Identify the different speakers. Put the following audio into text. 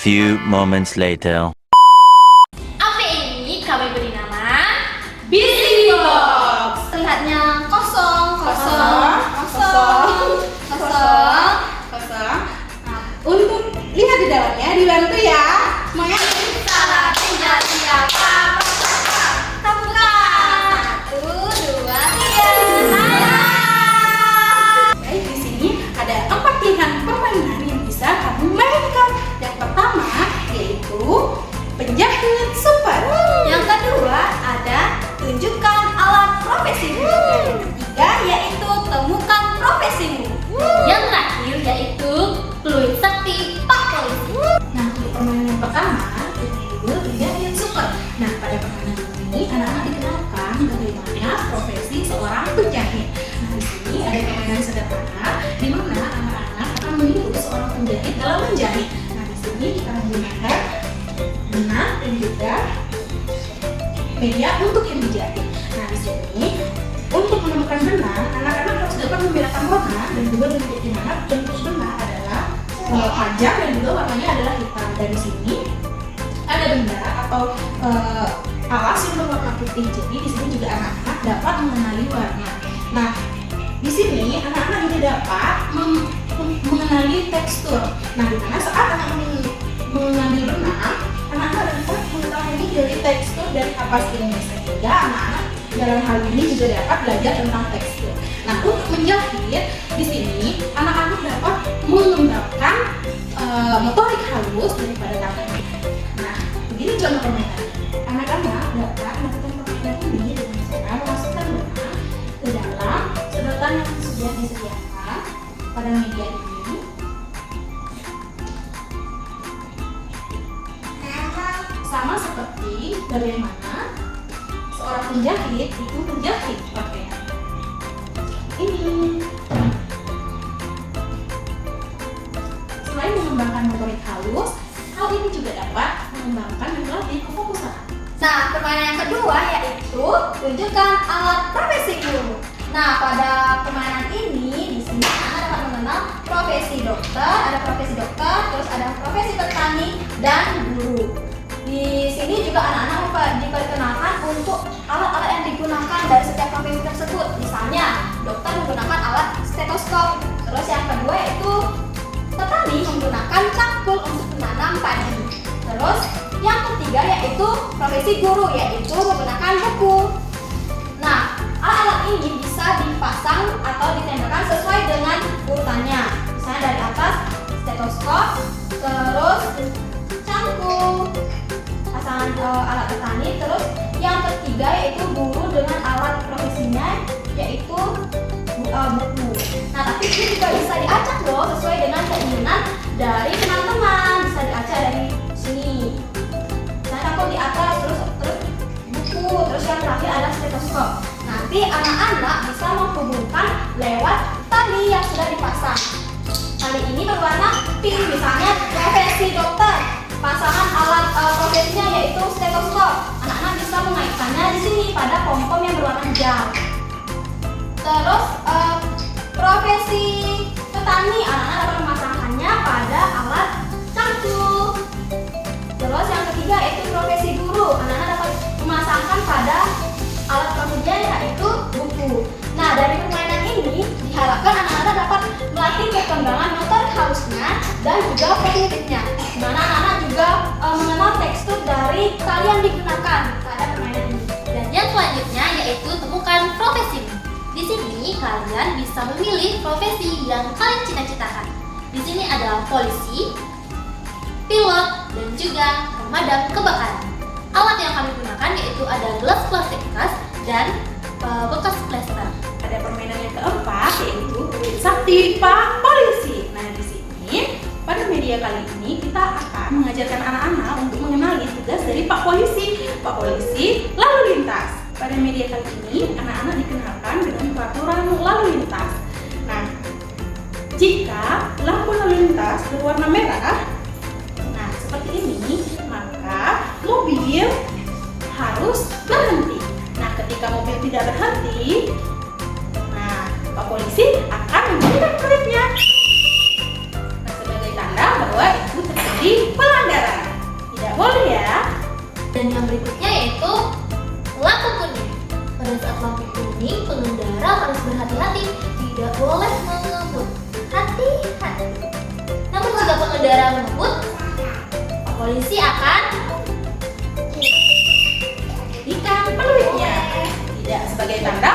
Speaker 1: few moments later.
Speaker 2: HP ini kami beri nama Busy Box. Terlihatnya kosong.
Speaker 3: Untuk lihat di dalamnya, dibantu ya. Semuanya
Speaker 2: Salah tinggal siapa? Kita buka. 1, 2, 3.
Speaker 3: Baik, di sini ada 4 pilihan permainan yang bisa kamu mainkan. Yang pertama yaitu penjahit super.
Speaker 2: Yang kedua ada tunjukkan alat profesimu. Yang ketiga yaitu temukan profesimu. Yang terakhir yaitu fluid sakti Pak Polisi.
Speaker 3: Nah, untuk permainan yang pertama yaitu penjahit super. Nah, pada permainan ini anak-anak dikenalkan bagaimana profesi seorang penjahit. Nah, di sini ada permainan sederhana di mana anak-anak akan meniru seorang penjahit dalam menjahit. Nah, di sini kita menggunakan benang dan juga media untuk yang dijahit. Nah, di sini untuk menemukan benang, anak-anak harus dapat membedakan warna dan juga bentuk di mana bentuk benang adalah panjang dan juga warnanya adalah hitam. Dan di sini ada benda atau alas yang berwarna putih. Jadi di sini juga anak-anak dapat mengenali warna. Nah, di sini anak-anak juga dapat mengenali tekstur. Nah, di mana saat anak mengambil benang, anak-anak dapat mengetahui dari tekstur dari kapas ini, sehingga anak-anak dalam hal ini juga dapat belajar tentang tekstur. Nah, untuk menjahit di sini anak-anak dapat mengembangkan motorik halus daripada tangan. Nah, begini contoh permainan. Anak-anak dapat melakukan permainan ini dengan cara memasukkan benang ke dalam sedotan yang sudah disediakan pada media ini. Sama seperti bagaimana seorang penjahit itu menjahit pakaian ini. Selain mengembangkan motorik halus, hal ini juga dapat mengembangkan dan melatih kefokusan.
Speaker 2: Nah, permainan yang kedua yaitu tunjukkan alat profesimu. Nah, pada permainan ini di sini anak dapat mengenal profesi dokter, terus ada profesi petani dan guru. Di sini juga anak-anak diperkenalkan untuk alat-alat yang digunakan dari setiap profesi tersebut. Misalnya, dokter menggunakan alat stetoskop. Terus yang kedua yaitu petani menggunakan cangkul untuk menanam padi. Terus yang ketiga yaitu profesi guru, yaitu menggunakan buku. Nah, alat-alat ini bisa dipasang atau ditembakkan sesuai dengan urutannya. Misalnya dari atas stetoskop, terus cangkul, pasangan alat petani. Terus yang ketiga yaitu guru dengan alat profesinya, yaitu buku. Nah, tapi ini juga bisa diacak loh sesuai dengan keinginan dari teman-teman. Bisa diacak dari sini. Misalnya aku di atas, terus buku, terus yang terakhir ada stetoskop. Nanti anak-anak bisa menghubungkan lewat tali yang sudah dipasang. Tali ini berwarna pink, misalnya profesi dokter. Pasangan alat profesinya yaitu stetoskop. Anak-anak bisa mengaitkannya di sini pada pom-pom yang berwarna hijau. Terus profesi petani, anak-anak dapat memasangkannya pada alat cangkul. Terus yang ketiga yaitu profesi guru, anak-anak dapat memasangkan pada alat profesinya yaitu buku. Nah, dari permainan ini diharapkan anak-anak dapat melatih perkembangan motorik halusnya dan juga kognitifnya. Di mana anak-anak juga mengenal tekstur dari tali yang digunakan pada permainan ini.
Speaker 4: Dan yang selanjutnya yaitu temukan profesimu. Di sini kalian bisa memilih profesi yang kalian cita-citakan. Di sini ada polisi, pilot, dan juga pemadam kebakaran. Alat yang kami gunakan yaitu ada gelas plastik bekas dan bekas plester.
Speaker 3: Ada permainan yang keempat yaitu fluid sakti Pak Polisi. Nah, di sini pada media kali ini kita akan mengajarkan anak-anak untuk mengenali tugas dari Pak Polisi. Pak Polisi lalu lintas. Pada media kali ini anak-anak dikenalkan dengan peraturan lalu lintas. Nah, jika lampu lalu lintas berwarna merah, nah seperti ini, maka mobil harus berhenti. Nah, ketika mobil tidak berhenti, nah Pak Polisi akan membunyikan klipnya. Nah, sebagai tanda bahwa itu terjadi pelanggaran.
Speaker 4: lampu kuning, pengendara harus berhati-hati, tidak boleh mengebut. Hati-hati. Namun jika pengendara mengebut, polisi akan
Speaker 3: Jadikan peluitnya tidak sebagai tanda